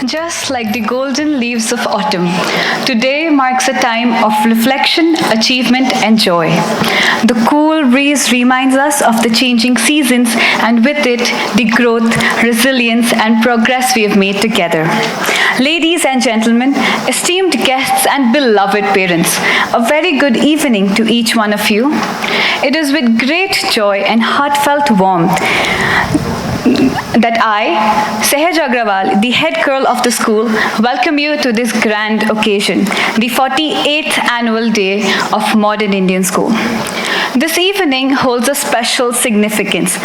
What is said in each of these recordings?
Just like the golden leaves of autumn, today marks a time of reflection, achievement, and joy. The cool breeze reminds us of the changing seasons and with it, the growth, resilience, and progress we have made together. Ladies and gentlemen, esteemed guests, and beloved parents, a very good evening to each one of you. It is with great joy and heartfelt warmth that I, Sehaj Agrawal, the head girl of the school, welcome you to this grand occasion, the 48th annual day of Modern Indian School. This evening holds a special significance.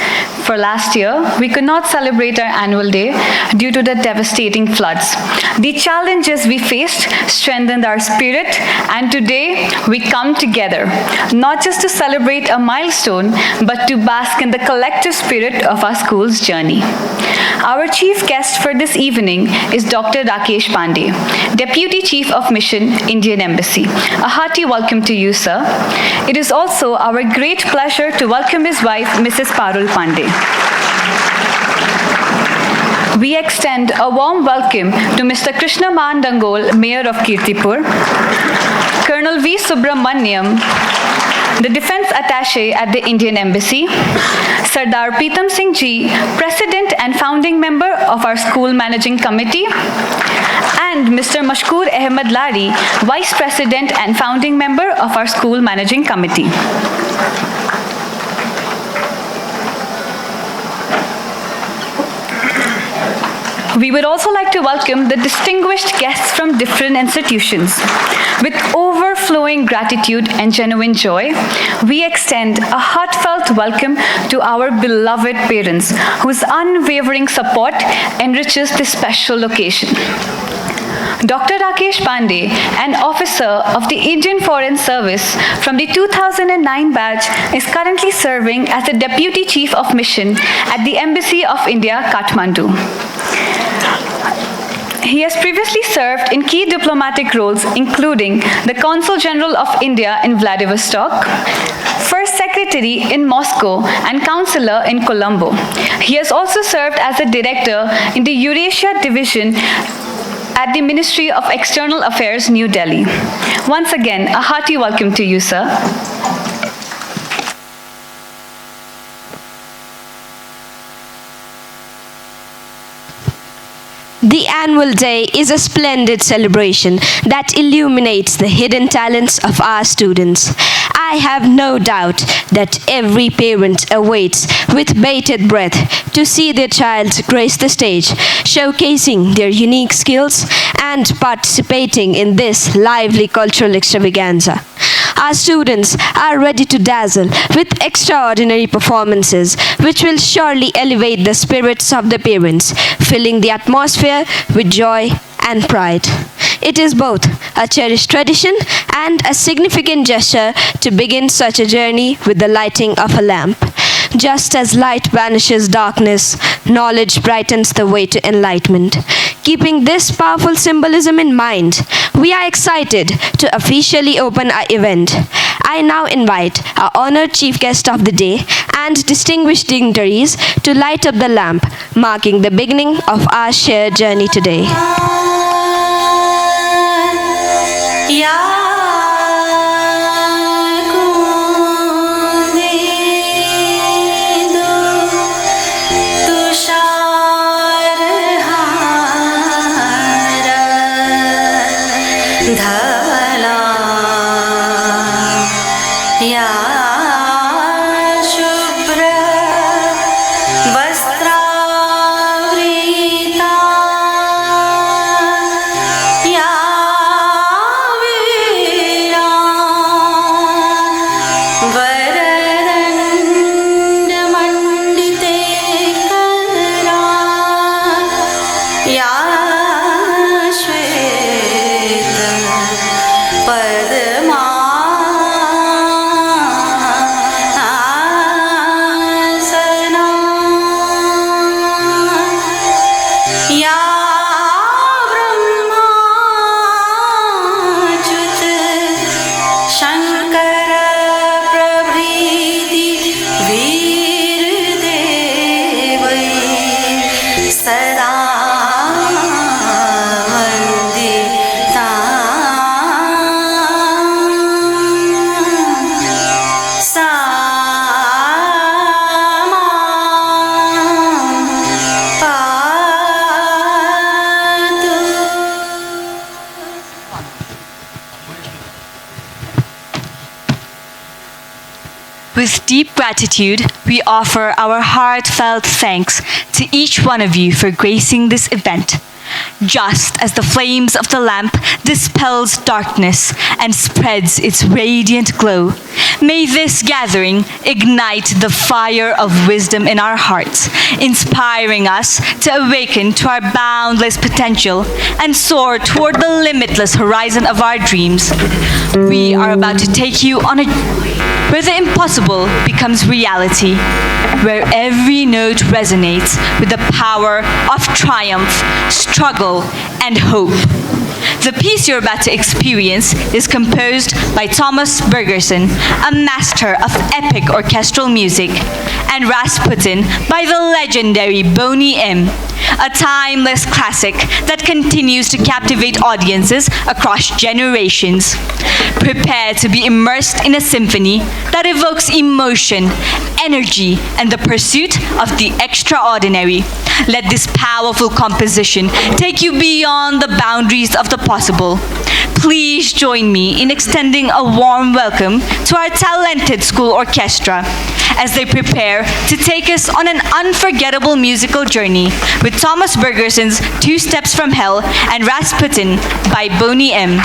For last year, we could not celebrate our annual day due to the devastating floods. The challenges we faced strengthened our spirit, and today we come together, not just to celebrate a milestone, but to bask in the collective spirit of our school's journey. Our chief guest for this evening is Dr. Rakesh Pandey, Deputy Chief of Mission, Indian Embassy. A hearty welcome to you, sir. It is also our great pleasure to welcome his wife, Mrs. Parul Pandey. We extend a warm welcome to Mr. Krishna Man Dangol, Mayor of Kirtipur, Colonel V. Subramaniam, the Defense Attaché at the Indian Embassy, Sardar Pritam Singh Ji, President and founding member of our School Managing Committee, and Mr. Mashkoor Ahmed Lari, Vice President and founding member of our School Managing Committee. We would also like to welcome the distinguished guests from different institutions. With overflowing gratitude and genuine joy, we extend a heartfelt welcome to our beloved parents, whose unwavering support enriches this special occasion. Dr. Rakesh Pandey, an officer of the Indian Foreign Service from the 2009 batch, is currently serving as the Deputy Chief of Mission at the Embassy of India, Kathmandu. He has previously served in key diplomatic roles, including the Consul General of India in Vladivostok, First Secretary in Moscow, and Counselor in Colombo. He has also served as a Director in the Eurasia Division at the Ministry of External Affairs, New Delhi. Once again, a hearty welcome to you, sir. The annual day is a splendid celebration that illuminates the hidden talents of our students. I have no doubt that every parent awaits with bated breath to see their child grace the stage, showcasing their unique skills and participating in this lively cultural extravaganza. Our students are ready to dazzle with extraordinary performances, which will surely elevate the spirits of the parents, filling the atmosphere with joy and pride. It is both a cherished tradition and a significant gesture to begin such a journey with the lighting of a lamp. Just as light banishes darkness, knowledge brightens the way to enlightenment. Keeping this powerful symbolism in mind, we are excited to officially open our event. I now invite our honored chief guest of the day and distinguished dignitaries to light up the lamp, marking the beginning of our shared journey today. Yeah. With deep gratitude, we offer our heartfelt thanks to each one of you for gracing this event. Just as the flames of the lamp dispels darkness and spreads its radiant glow, may this gathering ignite the fire of wisdom in our hearts, inspiring us to awaken to our boundless potential and soar toward the limitless horizon of our dreams. We are about to take you on a where the impossible becomes reality, where every note resonates with the power of triumph, struggle, and hope. The piece you're about to experience is composed by Thomas Bergerson, a master of epic orchestral music, and Rasputin by the legendary Boney M., a timeless classic that continues to captivate audiences across generations. Prepare to be immersed in a symphony that evokes emotion, energy, and the pursuit of the extraordinary. Let this powerful composition take you beyond the boundaries of the possible. Please join me in extending a warm welcome to our talented school orchestra as they prepare to take us on an unforgettable musical journey with Thomas Bergerson's Two Steps from Hell and Rasputin by Boney M.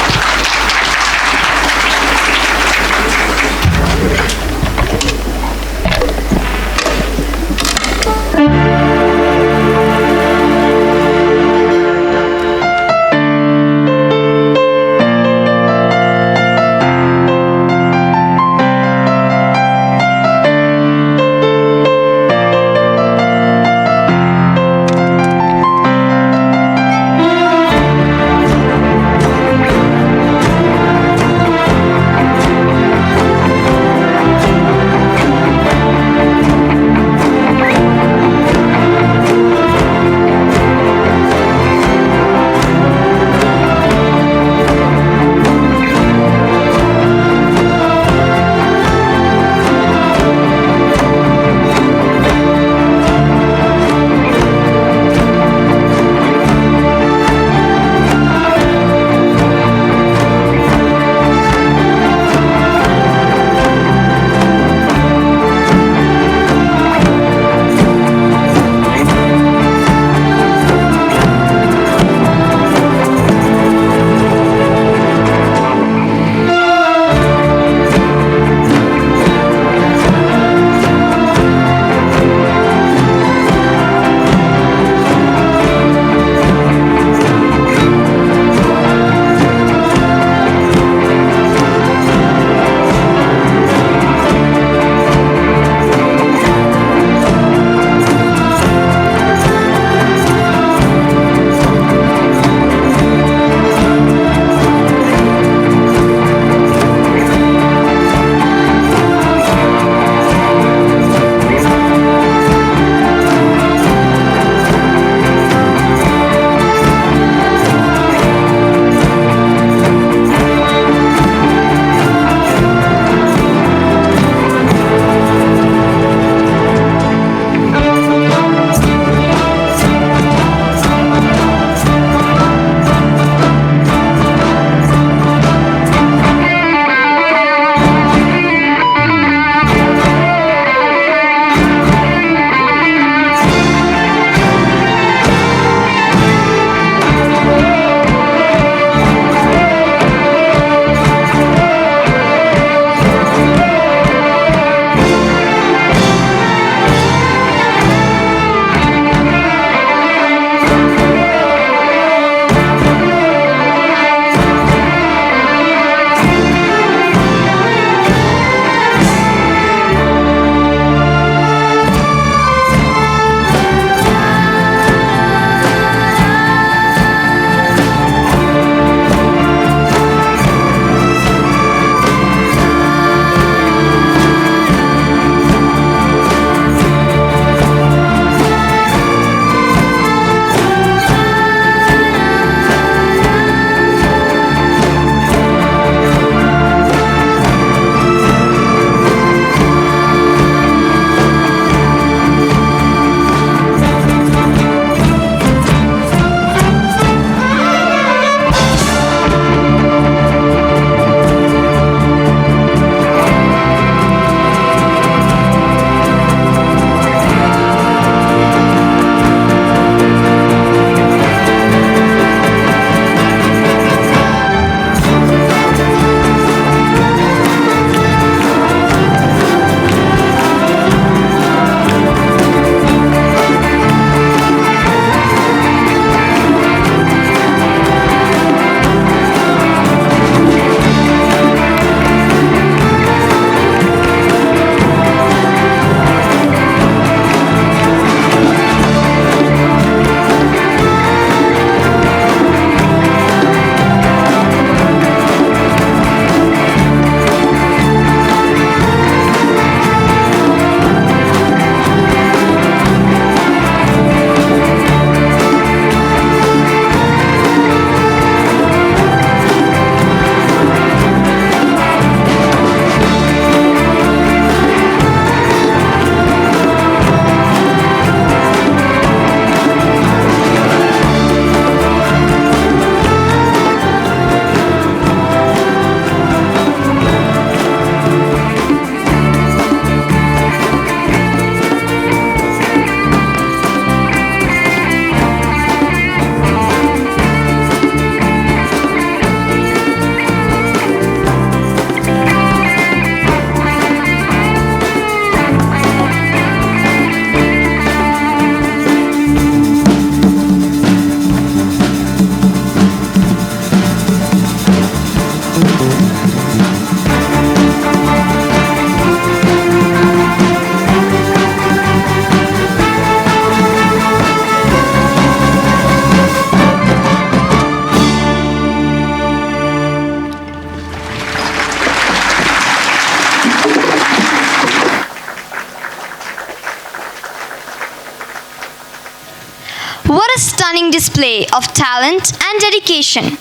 What a stunning display of talent and dedication.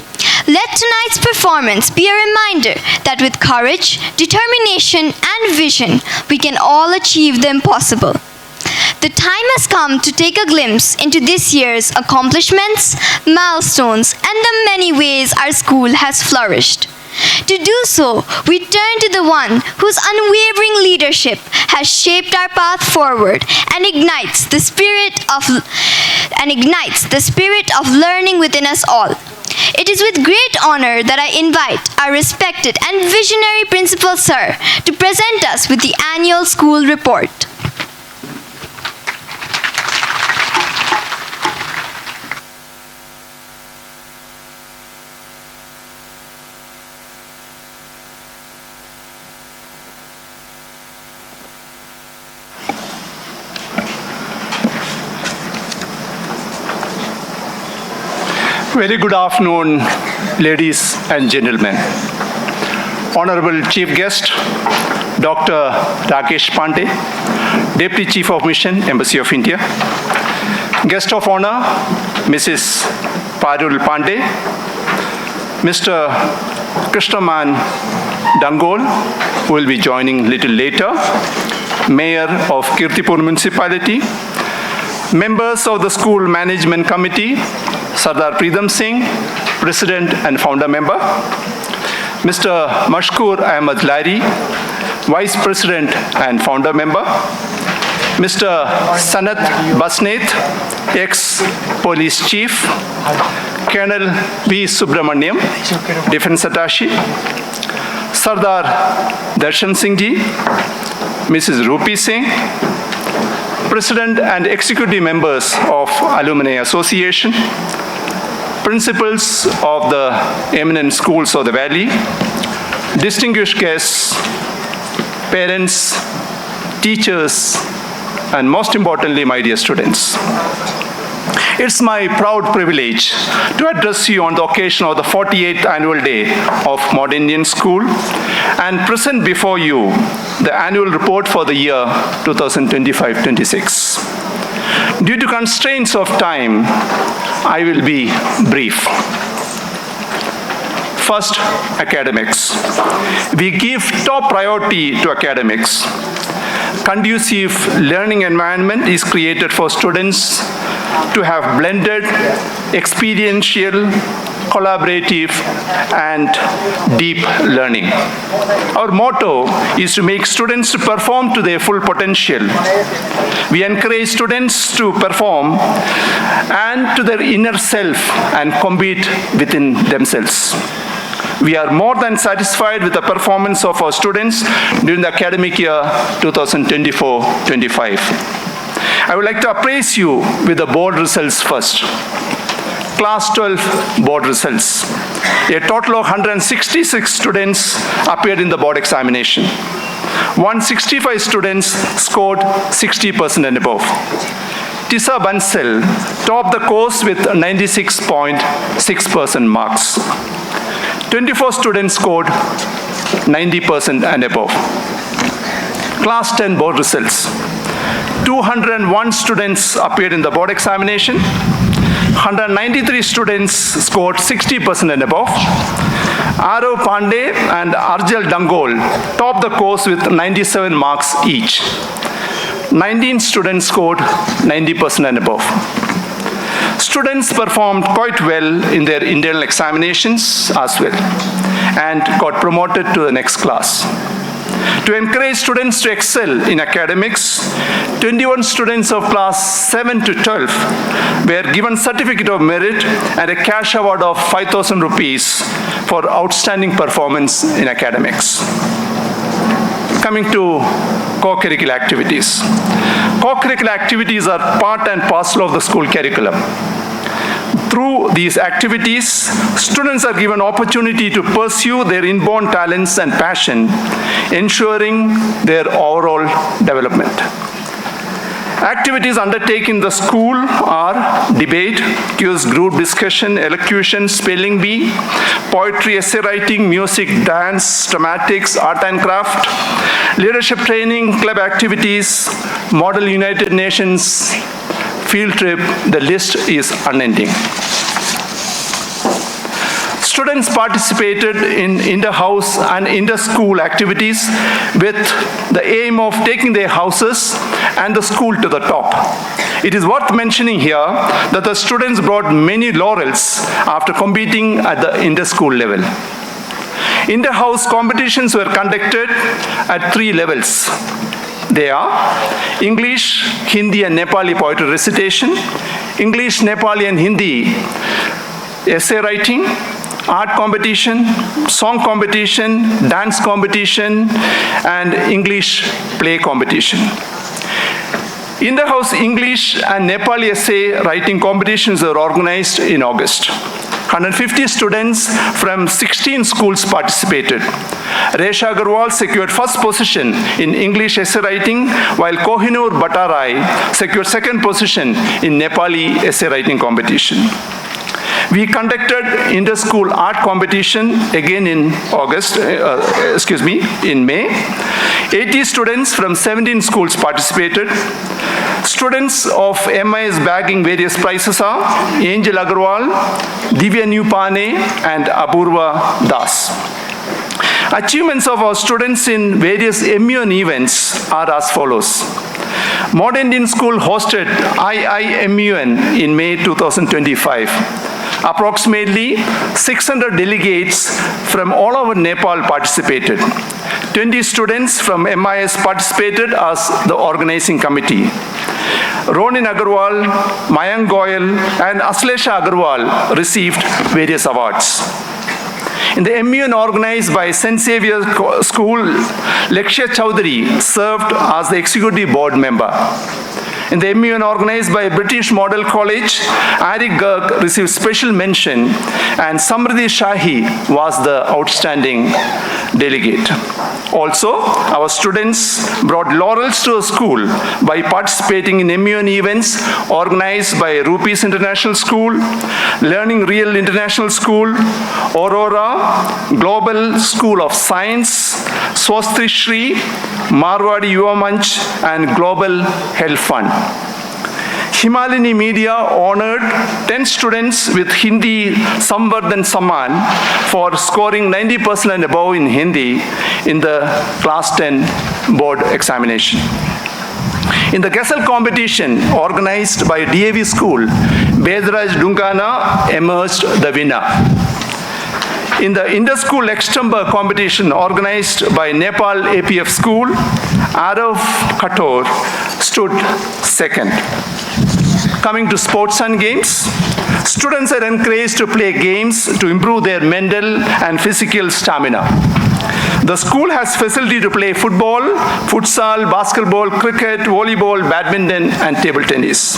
Let tonight's performance be a reminder that with courage, determination, and vision, we can all achieve the impossible. The time has come to take a glimpse into this year's accomplishments, milestones, and the many ways our school has flourished. To do so, we turn to the one whose unwavering leadership has shaped our path forward and ignites the spirit of learning within us all. It is with great honor that I invite our respected and visionary Principal Sir to present us with the annual school report. Very good afternoon, ladies and gentlemen. Honorable Chief Guest, Dr. Rakesh Pandey, Deputy Chief of Mission, Embassy of India. Guest of honor, Mrs. Parul Pandey, Mr. Krishnaman Dangol, who will be joining a little later, Mayor of Kirtipur Municipality, members of the School Management Committee, Sardar Preedham Singh, President and Founder Member, Mr. Mashkoor Ahmed Lari, Vice President and Founder Member, Mr. Sanat Basneth, ex-Police Chief, Colonel V. Subramaniam, Defense Attaché, Sardar Darshan Singh Ji, Mrs. Rupi Singh, President and Executive Members of Alumni Association, Principals of the eminent schools of the Valley, distinguished guests, parents, teachers, and most importantly, my dear students. It's my proud privilege to address you on the occasion of the 48th annual day of Modern Indian School and present before you the annual report for the year 2025-26. Due to constraints of time, I will be brief. First, academics. We give top priority to academics. Conducive learning environment is created for students to have blended, experiential, collaborative, and deep learning. Our motto is to make students to perform to their full potential. We encourage students to perform and to their inner self and compete within themselves. We are more than satisfied with the performance of our students during the academic year 2024-25. I would like to appraise you with the board results first. Class 12 board results. A total of 166 students appeared in the board examination. 165 students scored 60% and above. Tisa Bansal topped the course with 96.6% marks. 24 students scored 90% and above. Class 10 board results. 201 students appeared in the board examination. 193 students scored 60% and above. Arav Pandey and Arjal Dangol topped the course with 97 marks each. 19 students scored 90% and above. Students performed quite well in their internal examinations as well and got promoted to the next class. To encourage students to excel in academics, 21 students of class 7 to 12 were given certificate of merit and a cash award of 5,000 rupees for outstanding performance in academics. Coming to co-curricular activities. Co-curricular activities are part and parcel of the school curriculum. Through these activities, students are given opportunity to pursue their inborn talents and passion, ensuring their overall development. Activities undertaken in the school are debate, quiz, group discussion, elocution, spelling bee, poetry, essay writing, music, dance, dramatics, art and craft, leadership training, club activities, Model United Nations, field trip, the list is unending. Students participated in inter-house and inter-school activities with the aim of taking their houses and the school to the top. It is worth mentioning here that the students brought many laurels after competing at the inter-school level. Inter-house competitions were conducted at 3 levels. They are English, Hindi and Nepali poetry recitation, English, Nepali and Hindi essay writing, art competition, song competition, dance competition, and English play competition. In-the-house English and Nepali essay writing competitions were organized in August. 150 students from 16 schools participated. Resha Agarwal secured first position in English essay writing, while Kohinoor Bhattarai secured second position in Nepali essay writing competition. We conducted inter-school art competition again in in May. 80 students from 17 schools participated. Students of MIS bagging various prizes are Angel Agarwal, Divya Neupane, and Apurva Das. Achievements of our students in various MUN events are as follows. Modern Indian School hosted IIMUN in May 2025. Approximately 600 delegates from all over Nepal participated. 20 students from MIS participated as the organizing committee. Ronin Agarwal, Mayank Goyal, and Aslesha Agarwal received various awards. In the MUN organized by St. Xavier School, Lakshya Chowdhury served as the executive board member. In the MUN organized by British Model College, Eric Girk received special mention, and Samriddhi Shahi was the outstanding delegate. Also, our students brought laurels to the school by participating in MUN events organized by Rupees International School, Learning Real International School, Aurora, Global School of Science, Swastri Shri, Marwadi Yuva Manch, and Global Health Fund. Himalini Media honored 10 students with Hindi Samvardhan Samman for scoring 90% and above in Hindi in the class 10 board examination. In the Gazelle competition organized by DAV School, Bedraj Dunkana emerged the winner. In the inter-school extemper competition organized by Nepal APF School, Arav Khator stood second. Coming to sports and games, students are encouraged to play games to improve their mental and physical stamina. The school has facility to play football, futsal, basketball, cricket, volleyball, badminton, and table tennis.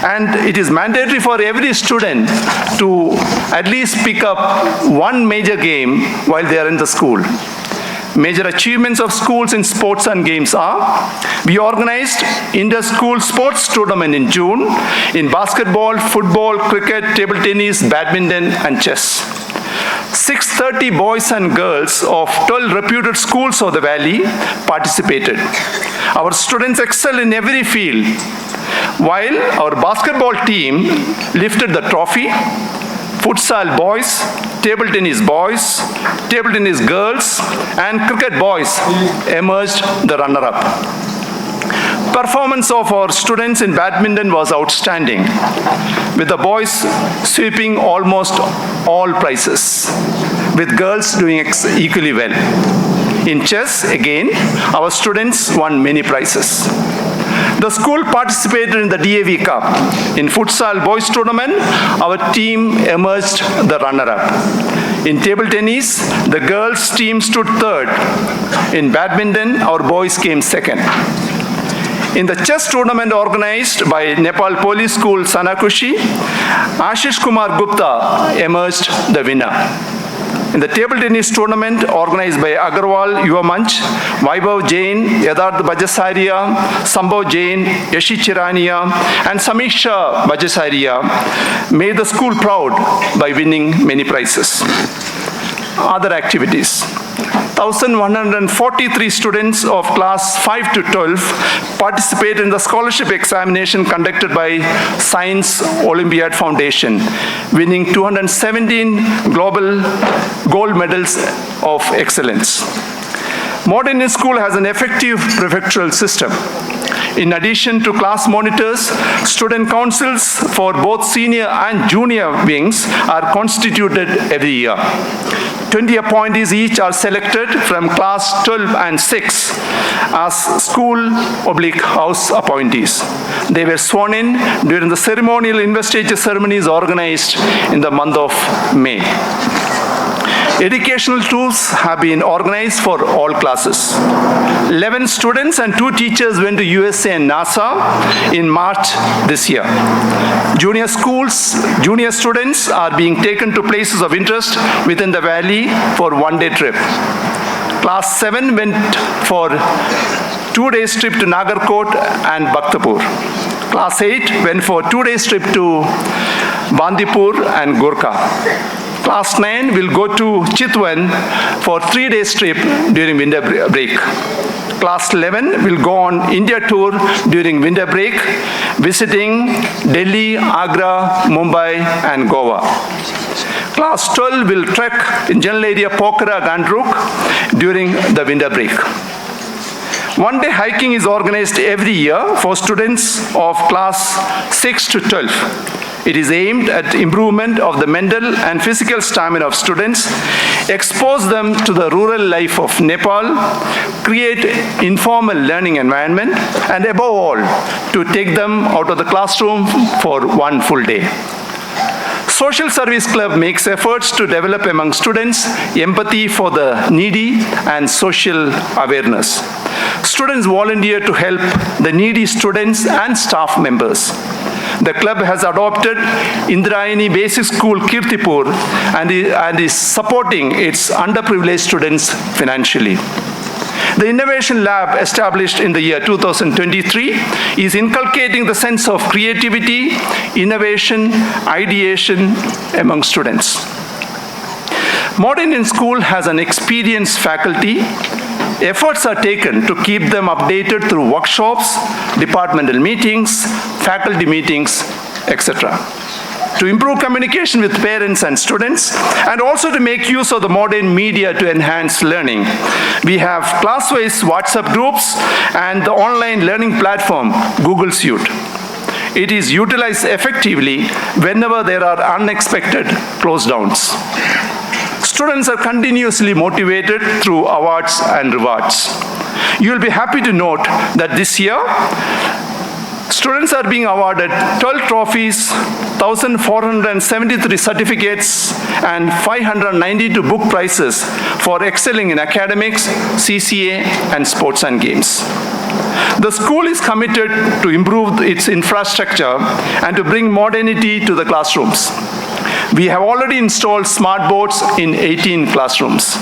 And it is mandatory for every student to at least pick up one major game while they are in the school. Major achievements of schools in sports and games are, we organized inter-school sports tournament in June in basketball, football, cricket, table tennis, badminton, and chess. 630 boys and girls of 12 reputed schools of the valley participated. Our students excel in every field, while our basketball team lifted the trophy. Futsal boys, table tennis boys, table tennis girls, and cricket boys emerged the runner-up. Performance of our students in badminton was outstanding, with the boys sweeping almost all prizes, with girls doing equally well. In chess, again, our students won many prizes. The school participated in the DAV Cup. In futsal boys tournament, our team emerged the runner-up. In table tennis, the girls team stood third. In badminton, our boys came second. In the chess tournament organized by Nepal Police School Sanakushi, Ashish Kumar Gupta emerged the winner. In the table tennis tournament organized by Agarwal Yuva Manch, Vaibhav Jain, Yadharth Bhajasaria, Sambhav Jain, Yashi Chirania, and Samiksha Bhajasaria made the school proud by winning many prizes. Other activities. 1,143 students of class 5 to 12 participate in the scholarship examination conducted by Science Olympiad Foundation, winning 217 global gold medals of excellence. Modern Indian School has an effective prefectural system. In addition to class monitors, student councils for both senior and junior wings are constituted every year. 20 appointees each are selected from class 12 and 6 as school/house appointees. They were sworn in during the ceremonial investiture ceremonies organized in the month of May. Educational tours have been organized for all classes. 11 students and 2 teachers went to USA and NASA in March this year. Junior students are being taken to places of interest within the valley for one-day trip. Class 7 went for 2 days trip to Nagarkot and Bhaktapur. Class 8 went for 2 days trip to Bandipur and Gorkha. Class 9 will go to Chitwan for 3 days trip during winter break. Class 11 will go on India tour during winter break, visiting Delhi, Agra, Mumbai, and Goa. Class 12 will trek in general area Pokhara, Gandruk during the winter break. One-day hiking is organized every year for students of class 6 to 12. It is aimed at improvement of the mental and physical stamina of students, expose them to the rural life of Nepal, create informal learning environment, and above all, to take them out of the classroom for one full day. Social Service Club makes efforts to develop among students empathy for the needy and social awareness. Students volunteer to help the needy students and staff members. The club has adopted Indrayani Basic School Kirtipur and is supporting its underprivileged students financially. The Innovation Lab, established in the year 2023, is inculcating the sense of creativity, innovation, ideation among students. Modern Indian School has an experienced faculty. Efforts are taken to keep them updated through workshops, departmental meetings, faculty meetings, etc. To improve communication with parents and students, and also to make use of the modern media to enhance learning. We have class-wise WhatsApp groups and the online learning platform, Google Suite. It is utilized effectively whenever there are unexpected close downs. Students are continuously motivated through awards and rewards. You will be happy to note that this year, students are being awarded 12 trophies, 1,473 certificates, and 592 book prizes for excelling in academics, CCA, and sports and games. The school is committed to improve its infrastructure and to bring modernity to the classrooms. We have already installed smart boards in 18 classrooms.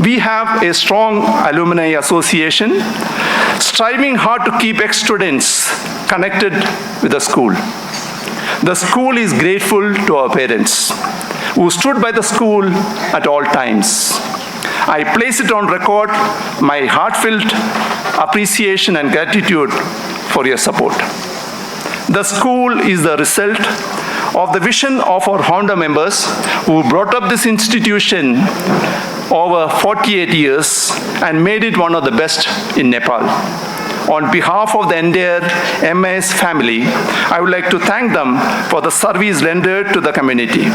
We have a strong alumni association, striving hard to keep ex-students connected with the school. The school is grateful to our parents, who stood by the school at all times. I place it on record my heartfelt appreciation and gratitude for your support. The school is the result of the vision of our founder members who brought up this institution over 48 years and made it one of the best in Nepal. On behalf of the entire MIS family, I would like to thank them for the service rendered to the community.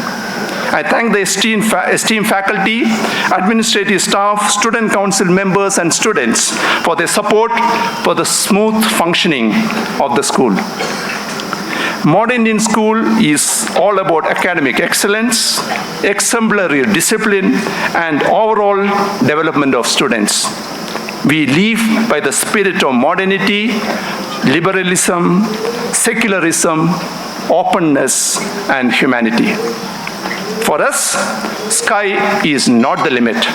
I thank the esteemed faculty, administrative staff, student council members, and students for their support for the smooth functioning of the school. Modern Indian School is all about academic excellence, exemplary discipline, and overall development of students. We live by the spirit of modernity, liberalism, secularism, openness, and humanity. For us, sky is not the limit.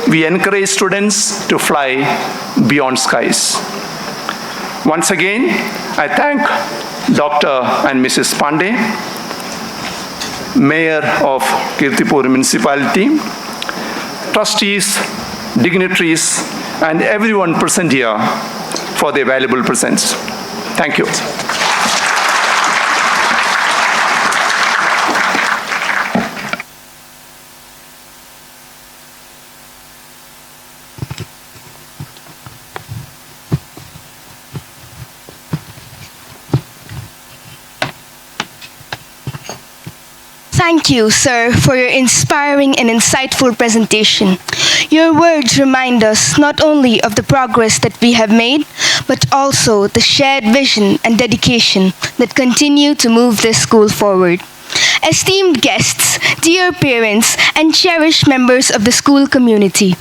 We encourage students to fly beyond skies. Once again, I thank Dr. and Mrs. Pandey, Mayor of Kirtipur Municipality, trustees, dignitaries, and everyone present here for their valuable presence. Thank you. Thank you, sir, for your inspiring and insightful presentation. Your words remind us not only of the progress that we have made, but also the shared vision and dedication that continue to move this school forward. Esteemed guests, dear parents, and cherished members of the school community,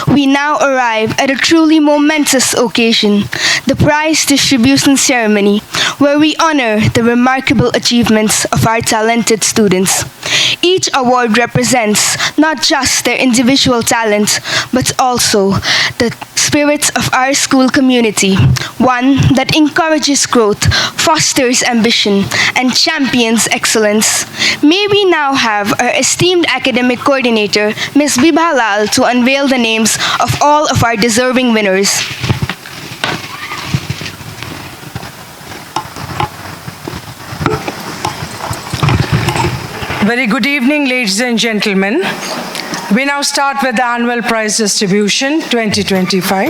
we now arrive at a truly momentous occasion, the prize distribution ceremony, where we honor the remarkable achievements of our talented students. Each award represents not just their individual talent, but also the spirit of our school community, one that encourages growth, fosters ambition, and champions excellence. May we now have our esteemed academic coordinator, Ms. Bibhalal, to unveil the names of all of our deserving winners. Very good evening, ladies and gentlemen. We now start with the annual prize distribution 2025.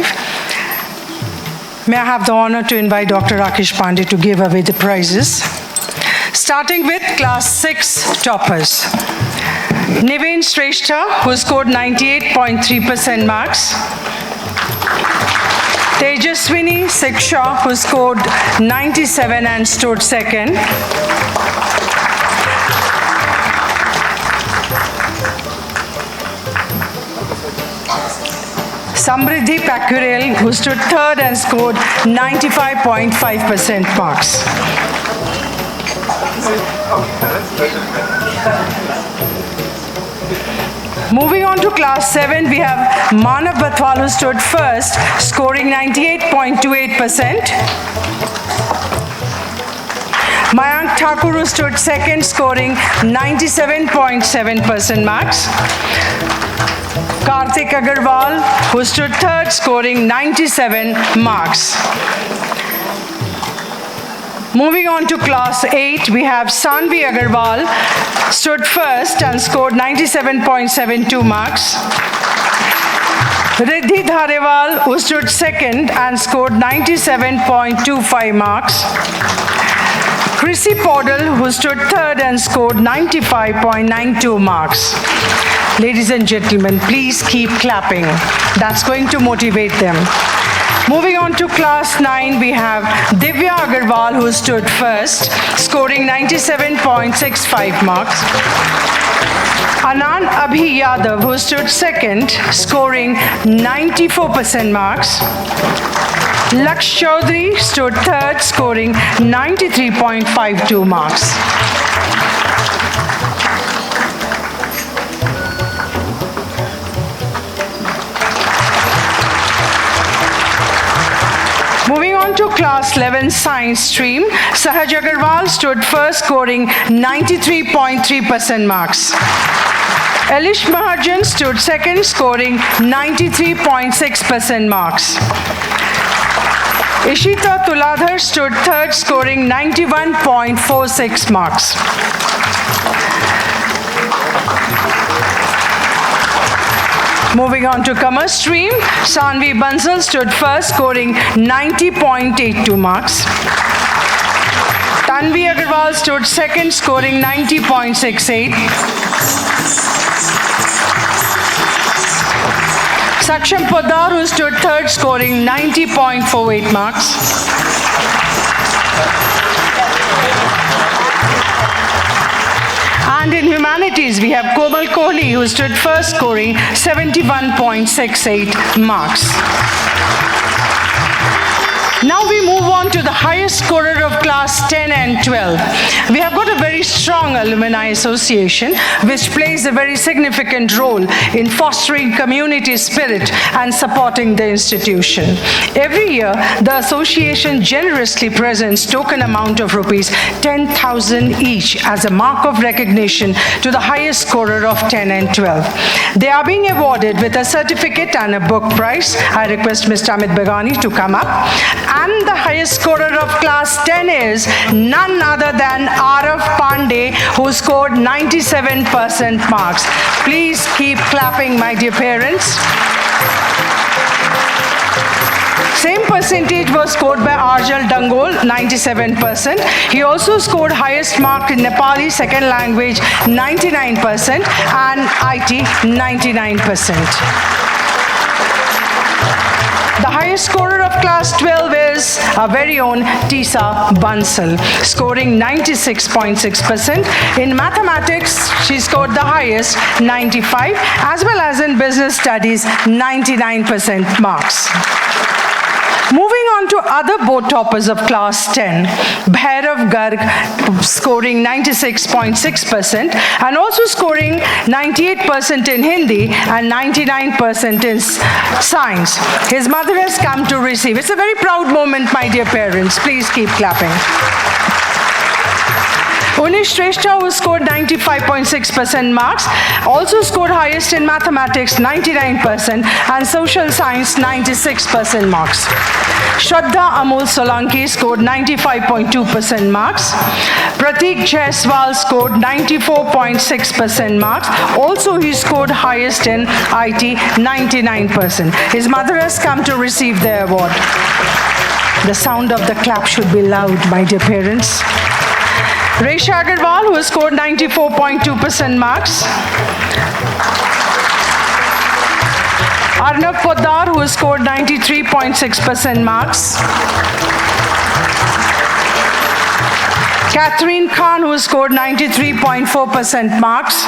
May I have the honor to invite Dr. Rakesh Pandey to give away the prizes. Starting with class 6 toppers. Neupane Shrestha, who scored 98.3% marks. Tejaswini Siksha, who scored 97 and stood second. Samriddhi Pakurel, who stood third and scored 95.5% marks. Moving on to class 7, we have Manav Bathwal, who stood first, scoring 98.28%. Mayank Thakur, who stood second, scoring 97.7% marks. Karthik Agarwal, who stood third, scoring 97 marks. Moving on to class 8, we have Sanvi Agarwal, stood first and scored 97.72 marks. Riddhi Dharewal, who stood second and scored 97.25 marks. Chrissy Podal, who stood third and scored 95.92 marks. Ladies and gentlemen, please keep clapping. That's going to motivate them. Moving on to class 9, we have Divya Agarwal, who stood first, scoring 97.65 marks. Anand Abhi Yadav, who stood second, scoring 94% marks. Laksh Chaudhary stood third, scoring 93.52 marks. Moving on to class 11 science stream, Sahaj Agarwal stood first, scoring 93.3% marks. Elish Mahajan stood second, scoring 93.6% marks. Ishita Tuladhar stood third, scoring 91.46 marks. Moving on to commerce stream, Sanvi Bansal stood first, scoring 90.82 marks. Tanvi Agarwal stood second, scoring 90.68. Saksham Poddar, who stood third, scoring 90.48 marks. And in humanities, we have Komal Kohli, who stood first, scoring 71.68 marks. Now we move on to the highest scorer of class class 10 and 12. We have got a very strong alumni association which plays a very significant role in fostering community spirit and supporting the institution. Every year, the association generously presents token amount of rupees 10,000 each as a mark of recognition to the highest scorer of 10 and 12. They are being awarded with a certificate and a book prize. I request Mr. Amit Begani to come up. And the highest scorer of class 10 is none other than Arav Pandey, who scored 97% marks. Please keep clapping, my dear parents. Same percentage was scored by Arjal Dangol, 97%. He also scored highest mark in Nepali second language, 99%, and IT, 99%. The highest scorer of class 12 is our very own Tisa Bansal, scoring 96.6%. In mathematics, she scored the highest, 95, as well as in business studies, 99% marks. Moving on to other board toppers of class 10, Bhairav Garg scoring 96.6% and also scoring 98% in Hindi and 99% in science. His mother has come to receive. It's a very proud moment, my dear parents. Please keep clapping. Unish Shrestha, who scored 95.6% marks, also scored highest in mathematics, 99%, and social science, 96% marks. Shraddha Amol Solanki scored 95.2% marks. Pratik Jaiswal scored 94.6% marks. Also, he scored highest in IT, 99%. His mother has come to receive the award. The sound of the clap should be loud, my dear parents. Resha Agarwal, who scored 94.2% marks. Arnav Poddar, who scored 93.6% marks. Catherine Khan, who scored 93.4% marks.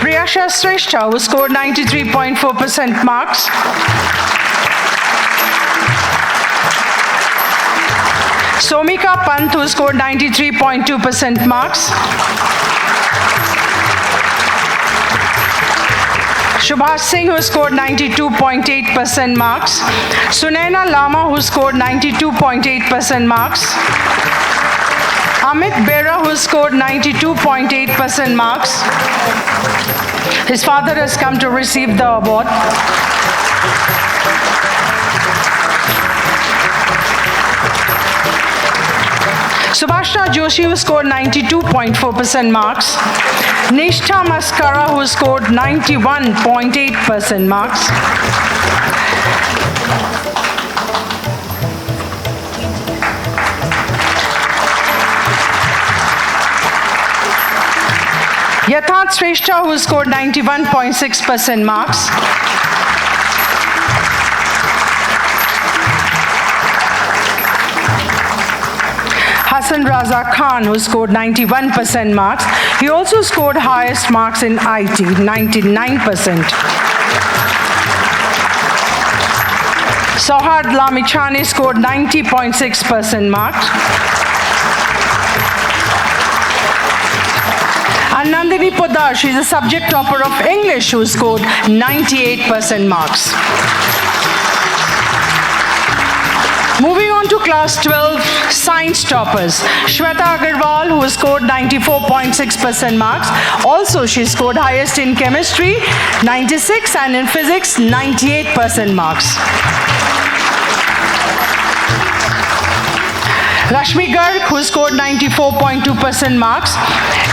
Priyasha Shrestha, who scored 93.4% marks. Somika Pant, who scored 93.2% marks. Subhash Singh, who scored 92.8% marks. Sunaina Lama, who scored 92.8% marks. Amit Bera, who scored 92.8% marks. His father has come to receive the award. Subhashna Joshi, who scored 92.4% marks. Nishtha Maskara, who scored 91.8% marks. Yatharth Shrestha, who scored 91.6% marks. Hassan Raza Khan, who scored 91% marks. He also scored highest marks in IT, 99%. Sohad Lamichani scored 90.6% marks. And Nandini Poddar, she is a subject topper of English, who scored 98% marks. Moving on to class 12 science toppers. Shweta Agarwal, who scored 94.6% marks. Also, she scored highest in chemistry, 96, and in physics, 98% marks. Rashmi Garg, who scored 94.2% marks.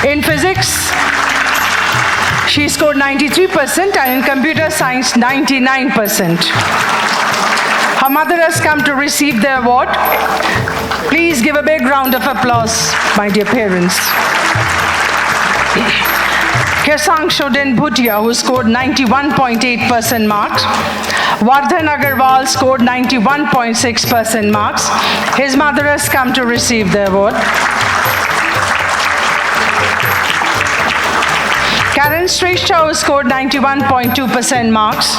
In physics, she scored 93%, and in computer science, 99%. Her mother has come to receive the award. Please give a big round of applause, my dear parents. Kesang Shodin Bhutia, who scored 91.8% marks. Vardhan Agarwal scored 91.6% marks. His mother has come to receive the award. Karen Shrestha, who scored 91.2% marks.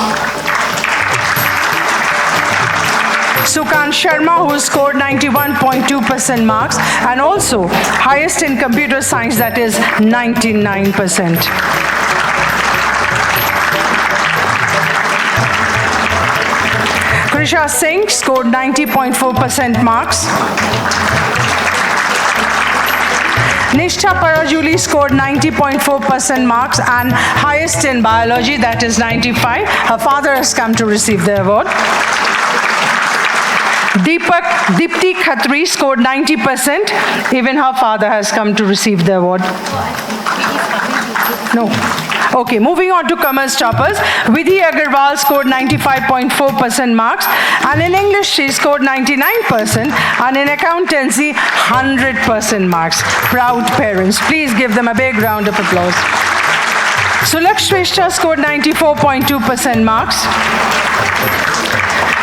Sukan Sharma, who scored 91.2% marks, and also highest in computer science, that is 99%. Krisha Singh scored 90.4% marks. Nishtha Parajuli scored 90.4% marks and highest in biology, that is 95. Her father has come to receive the award. Dipti Khatri scored 90%. Even her father has come to receive the award. No. Okay, moving on to commerce toppers. Vidhi Agarwal scored 95.4% marks, and in English she scored 99%, and in accountancy 100% marks. Proud parents. Please give them a big round of applause. Sulakh Shrestha scored 94.2% marks.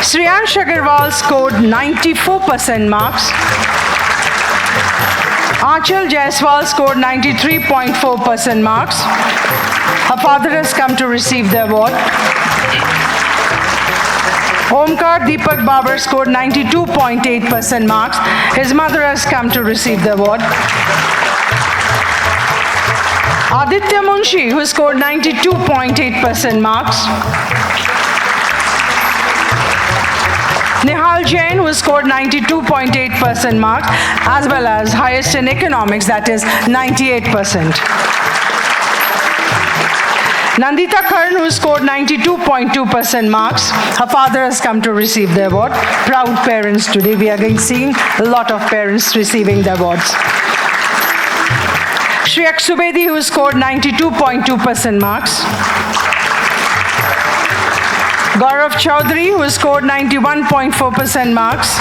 Shriyansh Agarwal scored 94% marks. Aanchal Jaiswal scored 93.4% marks. Her father has come to receive the award. Omkar Deepak Babar scored 92.8% marks. His mother has come to receive the award. Aditya Munshi, who scored 92.8% marks. Nihal Jain, who scored 92.8% marks, as well as highest in economics, that is 98%. Nandita Karn, who scored 92.2% marks. Her father has come to receive the award. Proud parents today. We are seeing a lot of parents receiving the awards. Shreyak Subedi, who scored 92.2% marks. Gaurav Chaudhary, who scored 91.4% marks.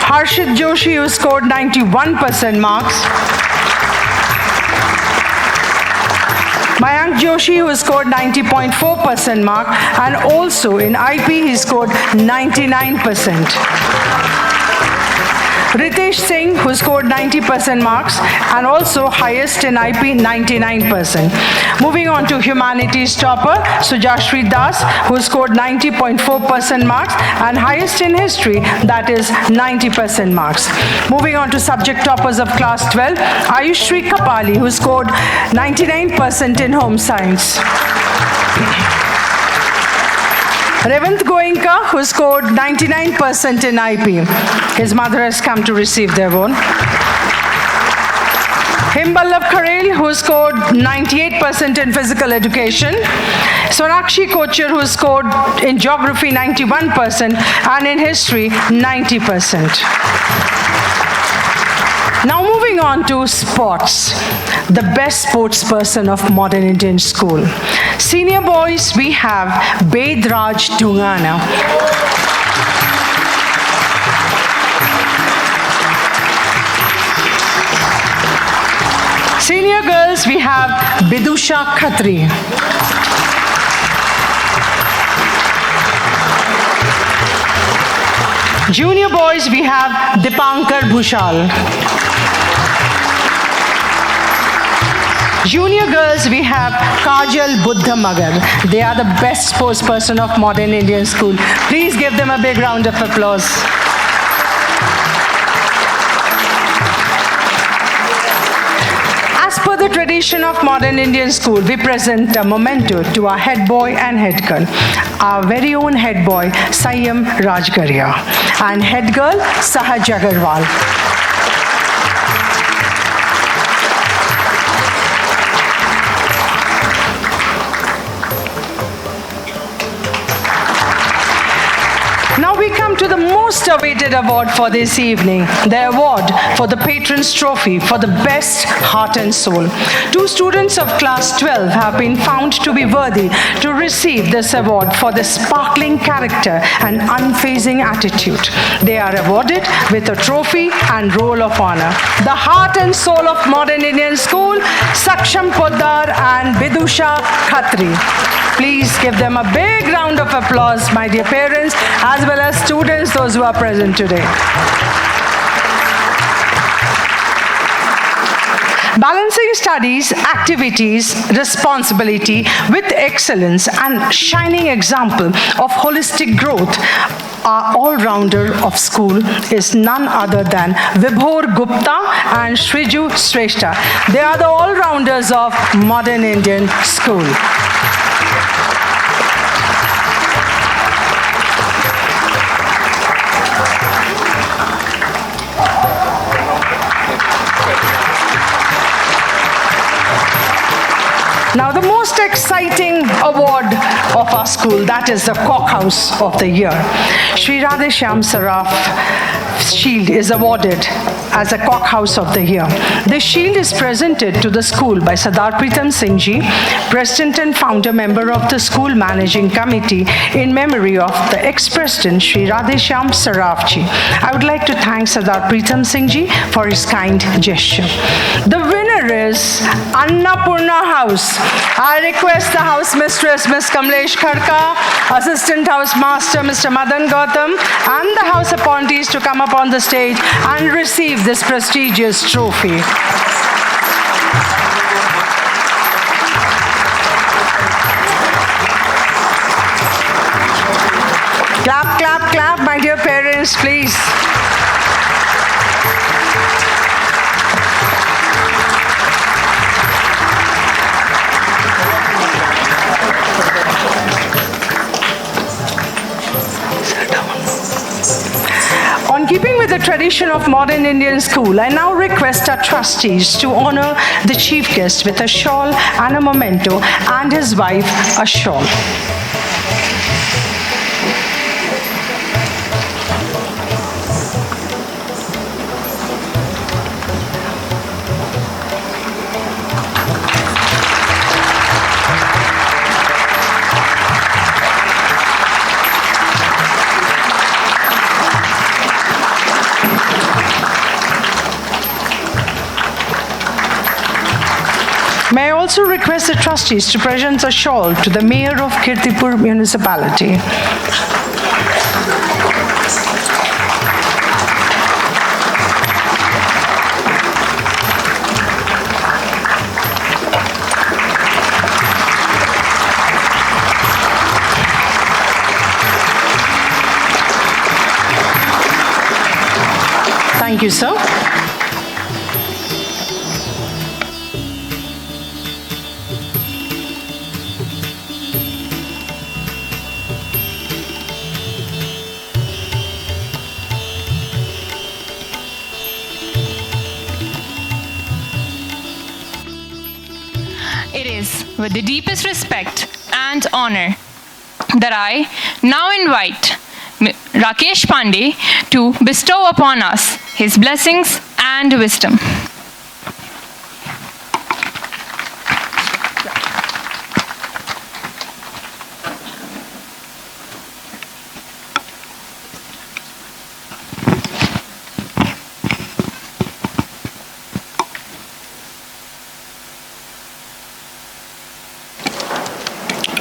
Harshit Joshi, who scored 91% marks. Mayank Joshi, who scored 90.4% mark, and also in IP he scored 99%. Ritesh Singh, who scored 90% marks, and also highest in IP, 99%. Moving on to humanities topper, Sujashri Das, who scored 90.4% marks, and highest in history, that is 90% marks. Moving on to subject toppers of class 12, Ayushri Kapali, who scored 99% in home science. Revant Goenka, who scored 99% in IP. His mother has come to receive the award. Himballab Kharel, who scored 98% in physical education. Sonakshi Kochar, who scored in geography 91% and in history 90%. Now moving on to sports. The best sports person of modern Indian school. Senior boys, we have Bedraj Dungana. Senior girls, we have Bidusha Khatri. Junior boys, we have Dipankar Bhushal. Junior girls, we have Kajal Buddha Magar. They are the best sports person of modern Indian school. Please give them a big round of applause. As per the tradition of modern Indian school, we present a memento to our head boy and head girl. Our very own head boy, Sayam Rajgaria, and head girl, Sahaj Agarwal. Now we come to the most awaited award for this evening, the award for the Patron's Trophy for the best heart and soul. Two students of class 12 have been found to be worthy to receive this award for their sparkling character and unfazing attitude. They are awarded with a trophy and roll of honor. The heart and soul of modern Indian school, Saksham Poddar and Bidusha Khatri. Please give them a big round of applause, my dear parents, as well as students, those who are present today. Balancing studies, activities, responsibility with excellence and shining example of holistic growth our all-rounder of school is none other than Vibhor Gupta and Shriju Shrestha. They are the all-rounders of Modern Indian School. Now, the most exciting award of our school, that is the Cockhouse of the Year. Shri Radheshyam Saraf Shield is awarded as a Cockhouse of the Year. The shield is presented to the school by Sardar Pritam Singh Ji, President and founder member of the school managing committee, in memory of the ex-president Shri Radheshyam Saraf Ji. I would like to thank Sardar Pritam Singh Ji for his kind gesture. The winner is Annapurna House. I request the house mistress, Ms. Kamlesh Khadka, assistant house master, Mr. Madan Gautam, and the house appointees to come up on the stage and receive this prestigious trophy. Clap, clap, clap, my dear parents, please. On keeping with the tradition of Modern Indian School, I now request our trustees to honor the chief guest with a shawl and a memento, and his wife a shawl. May I also request the trustees to present a shawl to the Mayor of Kirtipur Municipality. Thank you, sir. It is with the deepest respect and honor that I now invite Rakesh Pandey to bestow upon us his blessings and wisdom.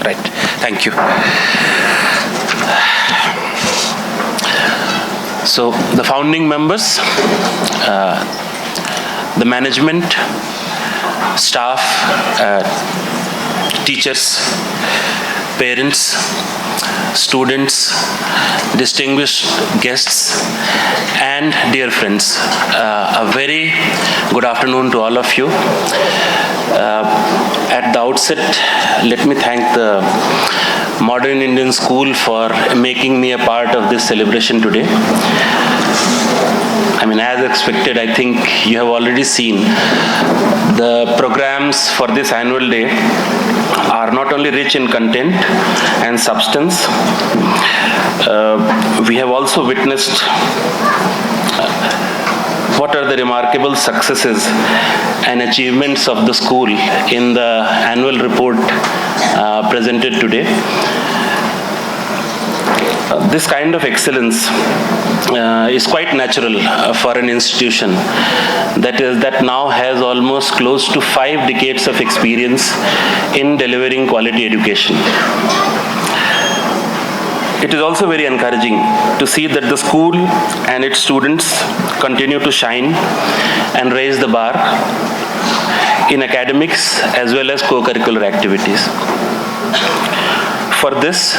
Right, thank you. So, the founding members, the management, staff, teachers, parents, students, distinguished guests, and dear friends, a very good afternoon to all of you. At the outset, let me thank the Modern Indian School for making me a part of this celebration today. I mean, as expected, I think you have already seen the programs for this annual day are not only rich in content and substance, we have also witnessed what are the remarkable successes and achievements of the school in the annual report presented today. This kind of excellence is quite natural for an institution that now has almost close to 5 decades of experience in delivering quality education. It is also very encouraging to see that the school and its students continue to shine and raise the bar in academics as well as co-curricular activities. For this,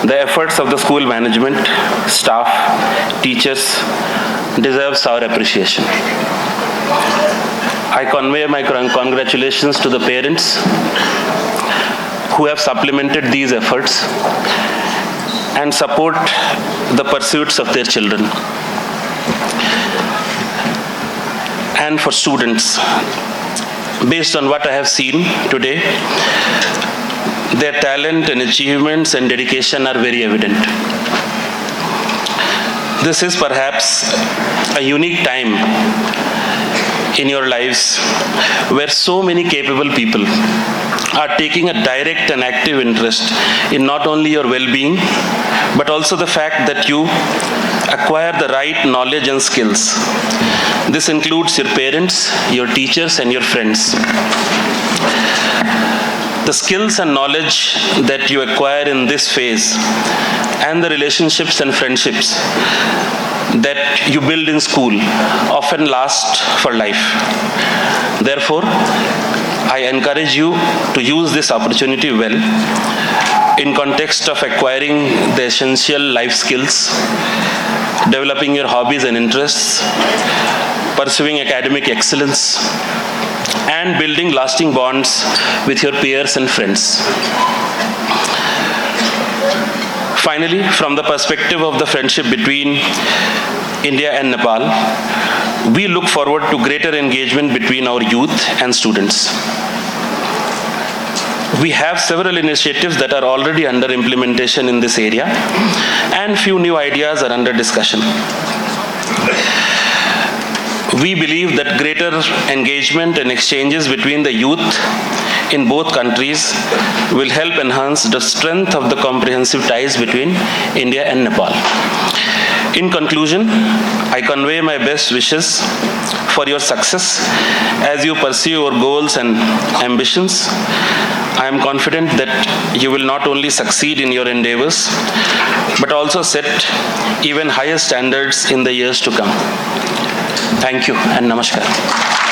the efforts of the school management, staff, teachers deserves our appreciation. I convey my congratulations to the parents who have supplemented these efforts and support the pursuits of their children. And for students, based on what I have seen today, their talent and achievements and dedication are very evident. This is perhaps a unique time in your lives where so many capable people are taking a direct and active interest in not only your well-being, but also the fact that you acquire the right knowledge and skills. This includes your parents, your teachers, and your friends. The skills and knowledge that you acquire in this phase and the relationships and friendships that you build in school often last for life. Therefore, I encourage you to use this opportunity well in context of acquiring the essential life skills, developing your hobbies and interests, pursuing academic excellence, and building lasting bonds with your peers and friends. Finally, from the perspective of the friendship between India and Nepal, we look forward to greater engagement between our youth and students. We have several initiatives that are already under implementation in this area, and few new ideas are under discussion. We believe that greater engagement and exchanges between the youth in both countries will help enhance the strength of the comprehensive ties between India and Nepal. In conclusion, I convey my best wishes for your success as you pursue your goals and ambitions. I am confident that you will not only succeed in your endeavors, but also set even higher standards in the years to come. Thank you and namaskar.